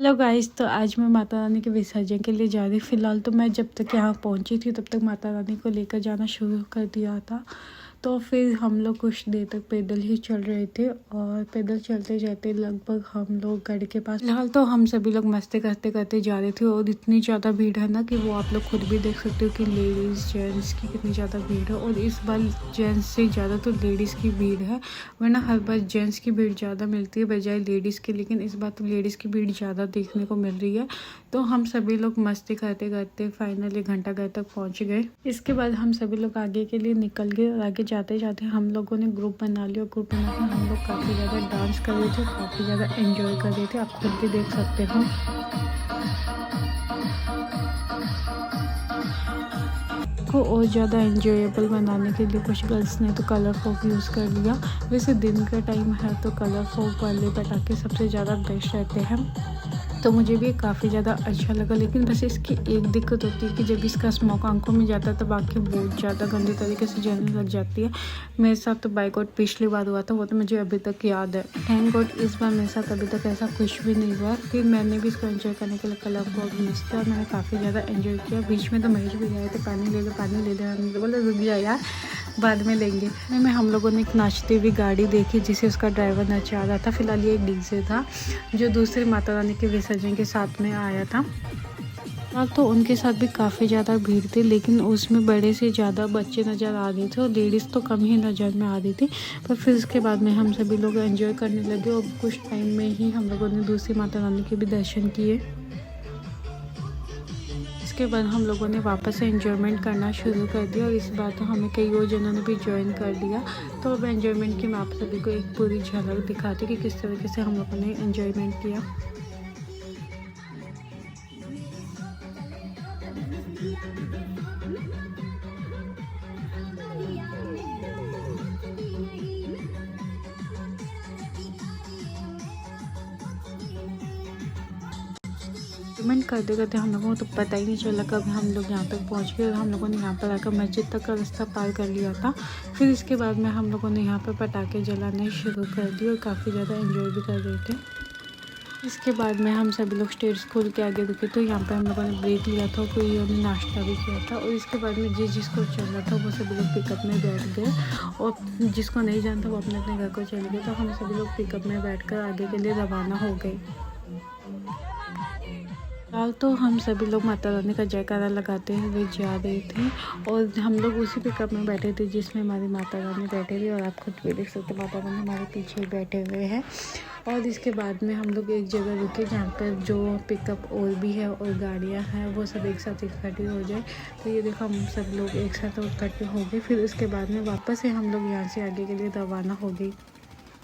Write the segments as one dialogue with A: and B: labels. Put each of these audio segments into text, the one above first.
A: Hello guys, तो आज मैं माता रानी के विसर्जन के लिए जा रही। फ़िलहाल तो मैं जब तक यहाँ पहुँची थी तब तक माता रानी को लेकर जाना शुरू कर दिया था। तो फिर हम लोग कुछ देर तक पैदल ही चल रहे थे और पैदल चलते जाते लगभग हम लोग गढ़ के पास। फिलहाल तो हम सभी लोग मस्ती करते करते जा रहे थे और इतनी ज़्यादा भीड़ है ना कि वो आप लोग खुद भी देख सकते हो कि लेडीज़ जेंट्स की कितनी ज़्यादा भीड़ है। और इस बार जेंट्स से ज़्यादा तो लेडीज़ की भीड़ है, वरना हर बार जेंट्स की भीड़ ज़्यादा मिलती है बजाय लेडीज़ की, लेकिन इस बार तो लेडीज़ की भीड़ ज़्यादा देखने को मिल रही है। तो हम सभी लोग मस्ती करते करते फाइनली घंटा घर तक पहुँच गए। इसके बाद हम सभी लोग आगे के लिए निकल गए और आगे जाते जाते हम लोगों ने ग्रुप बना लिया। ग्रुप बना के हम लोग काफ़ी ज़्यादा डांस कर रहे थे, काफ़ी ज़्यादा एंजॉय कर रहे थे। आप खुद भी देख सकते हो। को और ज़्यादा एंजॉयबल बनाने के लिए कुछ गर्ल्स ने तो कलर फोक यूज़ कर लिया। वैसे दिन का टाइम है तो कलर फोक वाले पटाखे सबसे ज़्यादा बेस्ट रहते हैं, तो मुझे भी काफ़ी ज़्यादा अच्छा लगा। लेकिन बस इसकी एक दिक्कत होती है कि जब इसका स्मोक आंखों में जाता है तब आँखें बहुत ज़्यादा गंदे तरीके से जलने लग जाती है। मेरे साथ तो बाय गॉड पिछली बार हुआ था, वो तो मुझे अभी तक याद है। थैंक गॉड इस बार मेरे साथ अभी तक ऐसा कुछ भी नहीं हुआ। फिर मैंने भी इसको एंजॉय करने के लिए कलर फोक मिस किया और मैंने काफ़ी ज़्यादा एंजॉय किया। बीच में तो महेश भी गए थे, पानी ले लो पानी ले लो, हमने तो बोला रुक जाओ यार बाद में लेंगे। में हम लोगों ने एक नाचती हुई गाड़ी देखी जिसे उसका ड्राइवर नचा रहा था। फिलहाल ये एक डीजे था जो दूसरी माता रानी के विसर्जन के साथ में आया था। अब तो उनके साथ भी काफ़ी ज़्यादा भीड़ थी, लेकिन उसमें बड़े से ज़्यादा बच्चे नज़र आ रहे थे और लेडीज़ तो कम ही नज़र में आ रही थी। पर फिर उसके बाद में हम सभी लोग एंजॉय करने लगे और कुछ टाइम में ही हम लोगों ने दूसरी माता रानी के भी दर्शन किए। इसके बाद हम लोगों ने वापस से एंजॉयमेंट करना शुरू कर दिया और इस बार तो हमें कई और जनों ने भी ज्वाइन कर दिया। तो अब एंजॉयमेंट की मैं आप सभी को एक पूरी झलक दिखाती कि किस तरीके से हम लोगों ने एंजॉयमेंट किया। पेमेंट करते करते हम लोगों को तो पता ही नहीं चला कब हम लोग यहाँ तक पहुँच गए और हम लोगों ने यहाँ पर आकर मस्जिद तक का रास्ता पार कर लिया था। फिर इसके बाद में हम लोगों ने यहाँ पर पटाखे जलाने शुरू कर दिए और काफ़ी ज़्यादा एंजॉय भी कर रहे थे। इसके बाद में हम सभी लोग स्टेज खोल के आगे रुके, तो यहाँ पर हम लोगों ने ब्रेक लिया था, कोई ने नाश्ता भी किया था। और इसके बाद में जिसको चलना था वो सभी लोग पिकअप में बैठ गए और जिसको नहीं जाना था वो अपने अपने घर को चले गए। तो हम सभी लोग पिकअप में बैठकर आगे के लिए रवाना हो गए। फिलहाल तो हम सभी लोग माता रानी का जयकारा लगाते हुए जा रहे थे और हम लोग उसी पिकअप में बैठे थे जिसमें हमारी माता रानी बैठे हुए और आप खुद भी देख सकते माता रानी हमारे पीछे बैठे हुए हैं। और इसके बाद में हम लोग एक जगह रुके जहाँ पर जो पिकअप और भी है और गाड़ियाँ हैं वो सब एक साथ इकट्ठी हो जाए। तो ये देखो हम सब लोग एक साथ इकट्ठे हो गए। फिर उसके बाद में वापस से हम लोग यहाँ से आगे के लिए रवाना हो गई।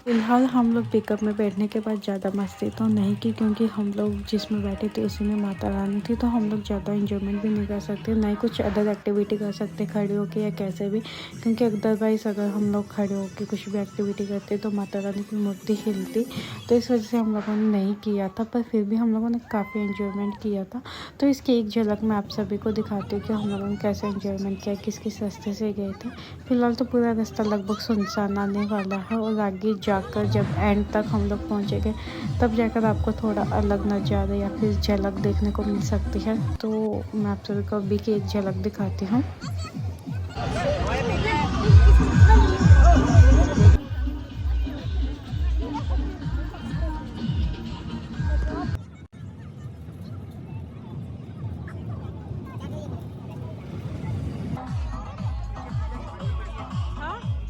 A: फिलहाल हम लोग पिकअप में बैठने के बाद ज़्यादा मस्ती तो नहीं की, क्योंकि हम लोग जिसमें बैठे थे उसी में माता रानी थी, तो हम लोग ज़्यादा इंजॉयमेंट भी नहीं कर सकते, ना ही कुछ अदर एक्टिविटी कर सकते खड़े होके या कैसे भी, क्योंकि अदरवाइज़ अगर हम लोग खड़े होके कुछ भी एक्टिविटी करते तो माता रानी की मूर्ति हिलती। तो इस वजह से हम लोगों ने नहीं किया था, पर फिर भी हम लोगों ने काफ़ी इंजॉयमेंट किया था। तो इसकी एक झलक मैं आप सभी को दिखाती हूँ कि हम लोगों ने कैसे इंजॉयमेंट किया, किस किस रास्ते से गए थे। फिलहाल तो पूरा रास्ता लगभग सुनसान आने वाला है और आगे जाकर जब एंड तक हम लोग पहुँचेंगे तब जाकर आपको थोड़ा अलग नज़ारा या फिर झलक देखने को मिल सकती है। तो मैं आप सभी को अभी की एक झलक दिखाती हूँ।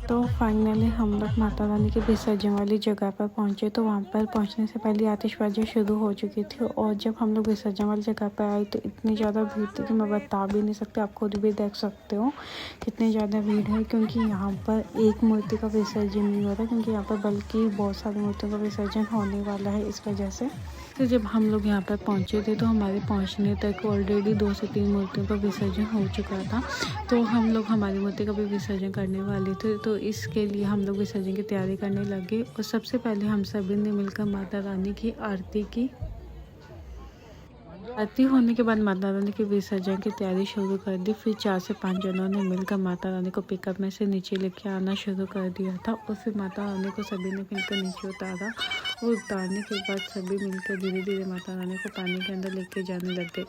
A: तो फाइनली हम लोग माता रानी के विसर्जन वाली जगह पर पहुंचे। तो वहां पर पहुंचने से पहले आतिशबाजी शुरू हो चुकी थी और जब हम लोग विसर्जन वाली जगह पर आए तो इतनी ज़्यादा भीड़ थी कि मैं बता भी नहीं सकती। आप खुद भी देख सकते हो कितनी ज़्यादा भीड़ है, क्योंकि यहाँ पर एक मूर्ति का विसर्जन नहीं हो रहा, क्योंकि यहाँ पर बल्कि बहुत सारी मूर्तियों का विसर्जन होने वाला है इस वजह से। तो जब हम लोग यहाँ पर पहुँचे थे तो हमारे पहुँचने तक ऑलरेडी 2 से 3 मूर्तियों का विसर्जन हो चुका था। तो हम लोग हमारी मूर्ति का भी विसर्जन करने वाले थे, तो इसके लिए हम लोग विसर्जन की तैयारी करने लगे। और सबसे पहले हम सभी ने मिलकर माता रानी की आरती की। आरती होने के बाद माता रानी के विसर्जन की तैयारी शुरू कर दी। फिर 4 से 5 जनों ने मिलकर माता रानी को पिकअप में से नीचे लेके आना शुरू कर दिया था और फिर माता रानी को सभी ने मिलकर नीचे उतारा और उतारने के बाद सभी मिलकर धीरे धीरे माता रानी को पानी के अंदर लेके जाने लग गए।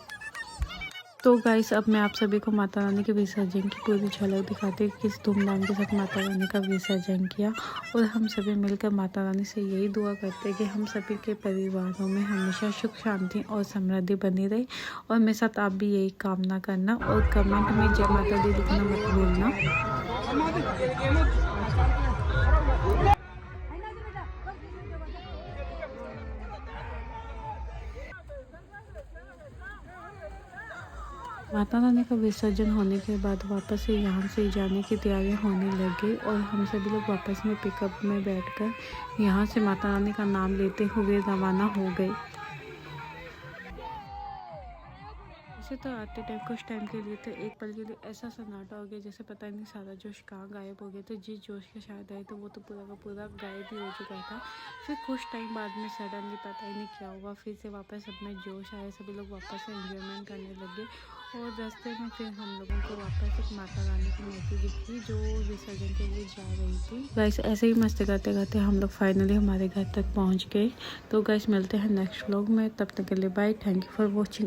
A: तो गाइस अब मैं आप सभी को माता रानी के विसर्जन की पूरी झलक दिखाती हूँ, किस धूमधाम के साथ माता रानी का विसर्जन किया। और हम सभी मिलकर माता रानी से यही दुआ करते हैं कि हम सभी के परिवारों में हमेशा सुख शांति और समृद्धि बनी रहे। और मेरे साथ आप भी यही कामना करना और कमेंट में जय माता दी लिखना मत भूलना। माता रानी का विसर्जन होने के बाद वापस से यहाँ से जाने की तैयारियां होने लग गई और हम सभी लोग वापस में पिकअप में बैठकर यहाँ से माता रानी का नाम लेते हुए रवाना हो गए। वैसे तो आते टाइम कुछ टाइम के लिए तो एक पल के लिए ऐसा सन्नाटा हो गया जैसे पता नहीं सारा जोश कहाँ गायब हो गया। तो जिस जोश के शायद आए तो वो तो पूरा का पूरा गायब ही हो चुका था। फिर कुछ टाइम बाद में सडनली पता ही नहीं क्या हुआ, फिर से वापस सब में जोश आया, सभी लोग वापस से एंजॉयमेंट करने लगे। और रास्ते में फिर हम लोगों को वापस एक माता रानी की मूर्ति दिखी जो विसर्जन के लिए जा रही थी। गाइस ऐसे ही मस्ती करते करते हम लोग फाइनली हमारे घर तक पहुँच गए। तो गाइस मिलते हैं नेक्स्ट व्लॉग में, तब तक के लिए bye. Thank you for watching.